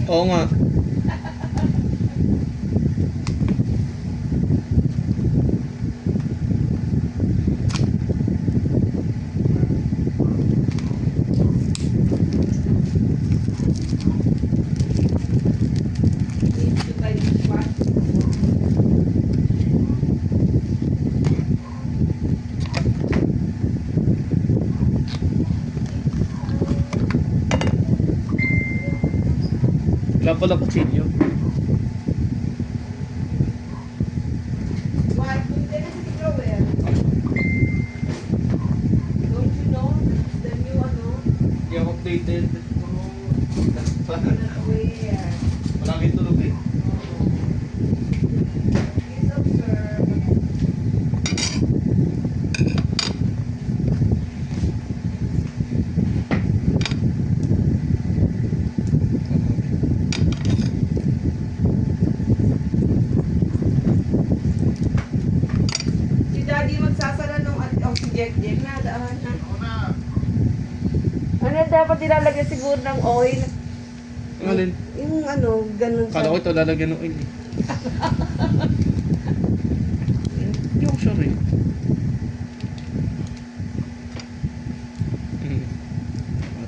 Oo nga. Wala pala kutsilyo. What? There is a drawer. Don't you know? The new ano? Hindi ako updated. Where? Malaki tulog eh. Please observe. Si Daddy magsasara nung si Jack na daan na. Ano dapat nilalagyan siguro ng oil? Ang alin? Yung ano, ganun Kala ko ito lalagyan ng oil eh. Hindi ako sure eh.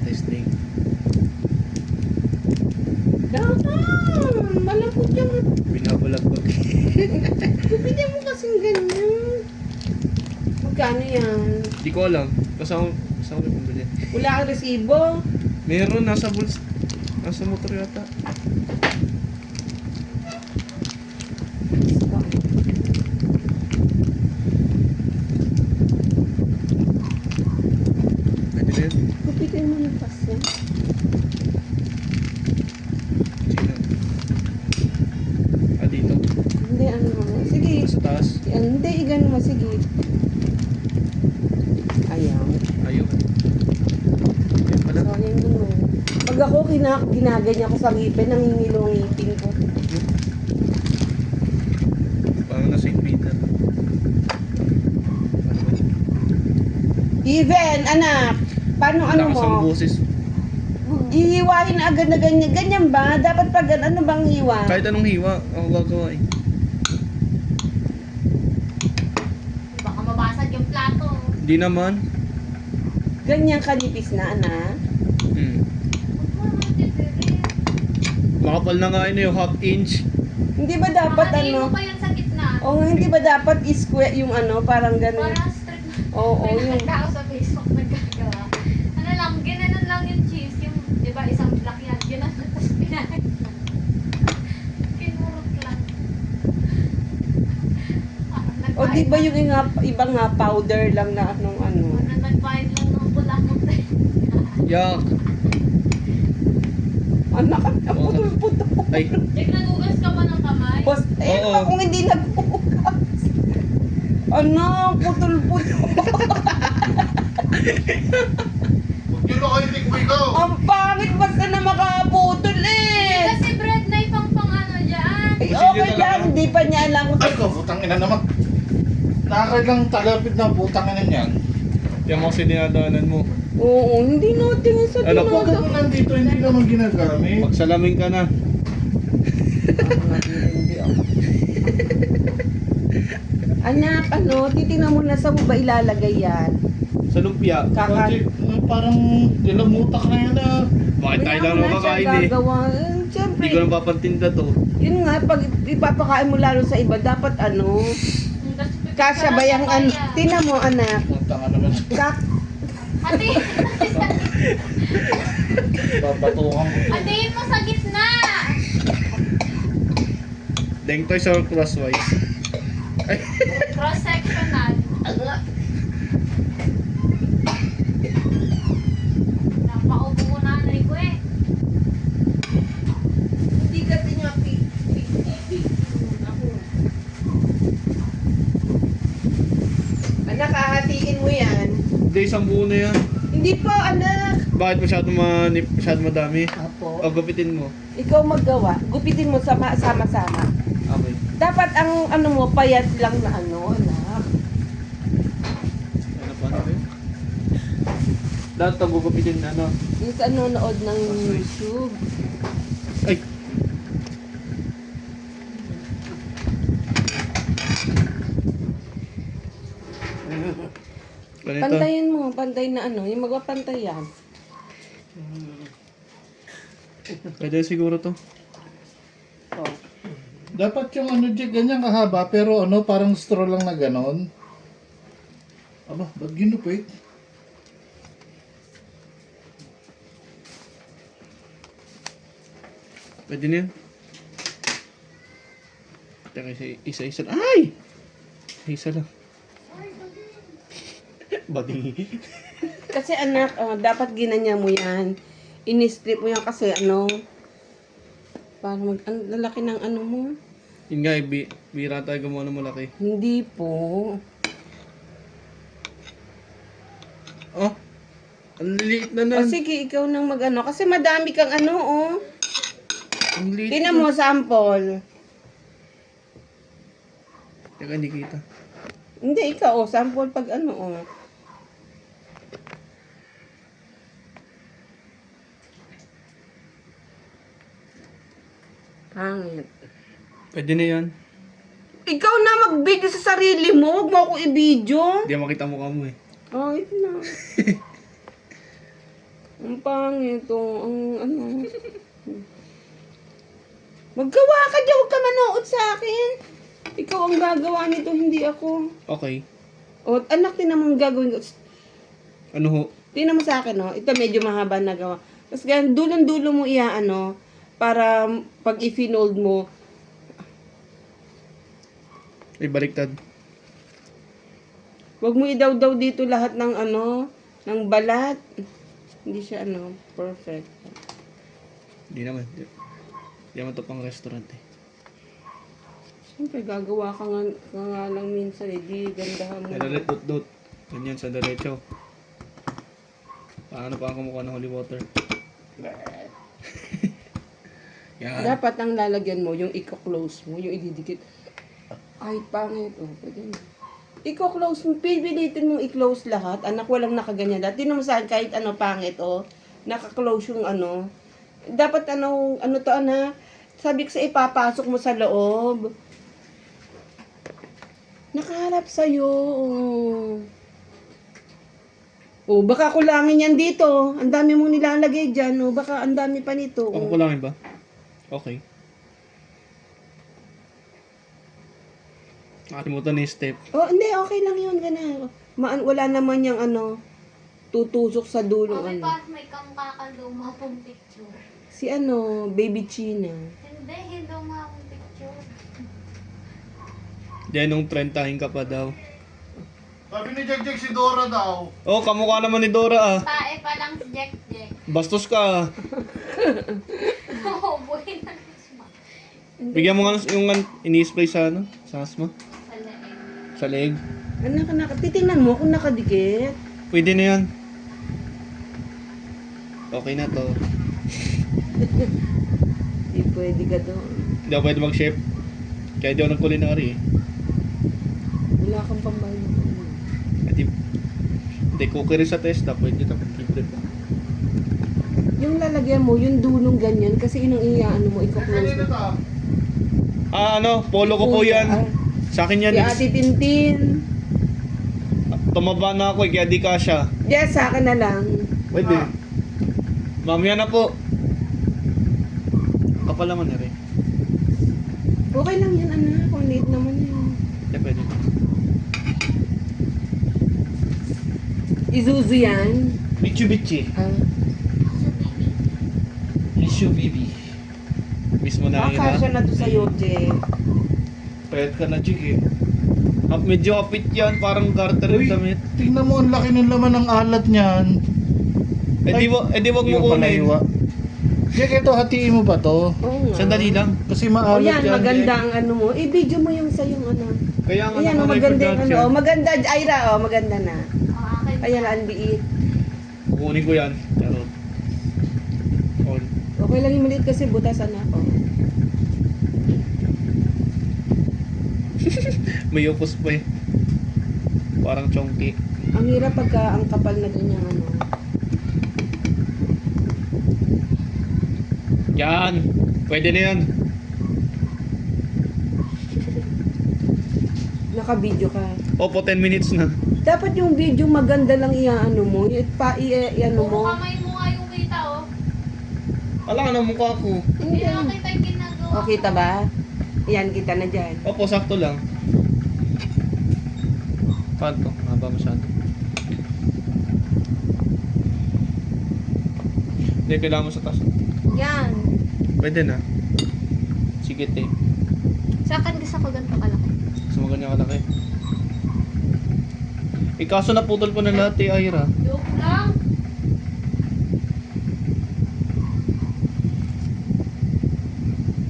Testing. Dahan! Malapot yung... Binabalagpag. Bibigyan mo kasing ganyan. Magkano yan? Hindi ko alam. Kasama ko pambili. Wala kang resibo? Meron, nasa motor yata. Pwede na yun. Kupitin mo ng pasya. Sino? Ah, dito. Hindi, ano mo. Sige. Sa taas. Hindi, igano mo. Sige. Ayaw. Ayaw. Yan pala. Sayang mo. Pag ako ginaganyan ko sa ngipin, nangingilo ang ngipin ko. Parang na St. Peter. Ano ba yun? Even, anak. Paano ano Lakas mo? ang boses. Ihiwain na agad na ganyan. Ganyan ba? Dapat pag ano bang hiwa? Kahit anong hiwa, ako gagawa eh. Baka mabasag yung plato. Hindi naman. Ganyan kanipis na, anak. Huwag mo naman titirin. Makapal na nga yun yung half inch. Hindi ba dapat Baka ano? mo pa yan sa gitna. O hindi ba dapat square yung ano, parang ganun? Para straight na. Oo, May yung... nakita ako sa Facebook nagkagawa. Ano lang, ginanon lang yung cheese. Yung, di ba, isang block yan. Ginanon, tapos pinahin lang. Kinurot lang. O di ba yung iba nga powder lang na anong ano? Nagbayad lang ng bulamot eh. Yak. Anak, ang putol-putol. Ay, Jake, nagugas ka ba ng kamay? Bas, eh, Oo. pa kung hindi nagbukas. Anak, putol-putol. Kilo kayo tikboy ko! Ang pangit basta na makaputol eh. Kasi bread na pang ano dyan. Ay, okay lang, hindi pa niya alam kung Ay ko, putang ina naman. Nakakailang talapit na putang ina niyan. yung mga sinadaanan mo. Oo, hindi natin sa Ano po? Huwag mo nandito, hindi naman ginagamit. Magsalamin ka na. Anak, ano, titingnan mo na sa mo ba ilalagay yan? Sa lumpia. Kasi, parang nilamutak na yan ah. Bakit tayo lang Wala na makakain siya eh? gagawa. Siyempre, Hindi ko na papantinda to. yun nga, pag ipapakain mo lalo sa iba, dapat ano, kasya ba yung ano, tingnan mo anak, Putang ina naman. Ate, Babatukan ko. atiin mo sa gitna. Deng toys or crosswise? Ay, Cross-sectional. Napaupo mo na nanay ko eh. hindi kasi niya anak, hahatiin mo yan. hindi, isang buo na yan. Hindi po, anak. Bakit masyado madami? Apo. O, gupitin mo. Ikaw maggawa, gupitin mo sama-sama. Okay. Dapat ang ano mo, payat lang na ano, anak. Ano pa? Ano ba yun? Lahat ito gugupitin na ano. Yung sa nanonood ng YouTube. Ay! Ganito. Pantayin mo, pantay na ano, yung magpapantay yan. Pwede siguro to. Oh. Dapat yung ano dyan, ganyan kahaba, pero ano, parang straw lang na ganon. Aba, ba't ginupit? Pwede na yan. Teka, isa-isa lang. Ay! Isa lang. Bading. Kasi anak, dapat ginanya mo yan. Ini-strip mo yan kasi ano, para ang lalaki ng ano mo. Yun nga, bira tayo gumawa ng malaki. Hindi po. Oh! Ang liliit na O nan. sige, ikaw nang mag-ano. Kasi madami kang ano, oh. Ang liit Tingnan na. mo, sample. Teka, hindi kita. Hindi, ikaw, oh, sample pag ano, oh. Pangit. Pwede na yan. Ikaw na mag-video sa sarili mo. Huwag mo ako i-video. Hindi makita mukha mo eh. Pangit na. Ang pangit, oh. Ang ano. Maggawa ka dyan. Huwag ka manood sa akin. Ikaw ang gagawa nito, hindi ako. Okay. O, anak, tinan mo ang gagawin ko. Ano ho? Tingnan mo sa akin, no? Ito medyo mahaba na gawa. Tapos ganyan, dulong-dulo mo ano, para pag i-finold mo, Ay, baliktad. wag mo idaw-daw dito lahat ng ano, ng balat. Hindi siya ano, perfect. Hindi naman. Hindi naman to pang restaurant eh. Siyempre, gagawa ka nga lang minsan, di gandahan mo. Dalalit dot-dot. Ganyan sa diretso. Paano pa ako mukha ng holy water? Yan. Dapat ang lalagyan mo, yung i-close mo, yung ididikit. Ay, pangit. Oh, pwede na. I-close mo, pipilitin mong i-close lahat. Anak, walang nakaganyan. Dati naman saan, kahit ano, pangit, oh. Naka-close yung ano. Dapat ano to, anak. Sabi ko sa ipapasok mo sa loob. Nakaharap sa'yo. Oh. Oh, baka kulangin yan dito. Ang dami mong nilalagay dyan. Oh. Baka ang dami pa nito. Ako Oh. kulangin ba? Okay. Nakalimutan na yung step. Oh, hindi. Okay lang yun. Ganun. Wala naman yung ano, tutusok sa dulo. Okay Ano. pa, may kakaluma pong picture. Si ano, Baby China. Hindi luma pong picture. Diyan nung 30 ka pa daw. Sabi ni Jack si Dora daw. Oh, kamukha naman ni Dora ah. Tae pa lang si Jack. Bastos ka ah. Oo, buhay na misma. Bigyan mo nga yung ini-spray sa ano? Sa asma? Sa leeg. Sa leg. Anak, titingnan mo kung nakadikit. Pwede na yan. Okay na to. Hindi pwede ka doon. Hindi ako pwede mag-chef. Kaya di ako nag-culinary eh. Wala kang pambayad. Hindi, hindi cookery sa testa. Pwede ka mag-libre pa. Yung lalagyan mo, yung dulong ganyan, kasi inang ano mo, iko-close mo. Ah, ano? Polo ko po yan. Sa akin yan. Si Ate Tintin. Tumaba na ako eh, kaya di kasha. Yes, sa akin na lang. Pwede. Mamaya na po. Kapal naman na rin. Okay lang yan, anak. Kung late naman yan. Hindi, pwede. Isuzu yan. Mitsubishi. Ah, Mitsubishi. Mismo na yun kasya na to sa'yo, Je. Pwede ka na, Jig eh. Medyo kapit yan, parang garter Uy, yung damit. tingnan mo ang laki ng laman ng alat niyan. Eh di wag mo kunin. Jack, ito hatiin mo ba to? Oo nga. Sandali lang. Kasi O maalat yan, yan. maganda Jack. ang ano mo. I-video mo yung sa'yong ano. Kaya nga Ayan, oh, maganda yung ano. Oh, maganda, Ira, oh, maganda na. Okay. Ayan, ang liit. Kukunin ko yan. Charot. All. Okay lang yung maliit kasi butas, anak. Oh. May upos pa eh. Parang chonky. Ang hirap pagka ang kapal na ganyan, ano. Yan. Pwede na yan. Naka-video ka. Opo, 10 minutes na. Dapat yung video maganda lang iaano mo. Iano mo. Puro kamay mo nga yung kita, oh. Wala ka na mukha ko. Hindi na kita yung ginagawa. O, kita ba? Yan, kita na dyan. Opo, sakto lang. Paano to? Mahaba masyado. Hindi, kailangan mo sa taas. Yan. Pwede na. Sige, te. Sa akin gusto ko ganito kalaki. Gusto mo ganyan kalaki. Kaso naputol ko na lahat, eh, Ira. Joke lang.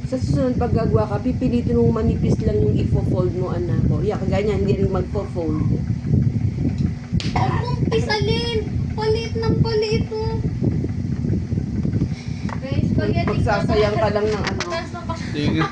Sa susunod pag gagawa ka, pipilitin mo manipis lang yung ifo-fold mo, anak ko. Yeah, kaganyan, hindi rin magpo-fold. Huwag mong pisalin. Paliit ng paliit mo. Guys, spaghetti. Magsasayang ka lang ng ano. Taas ng pas- Sige.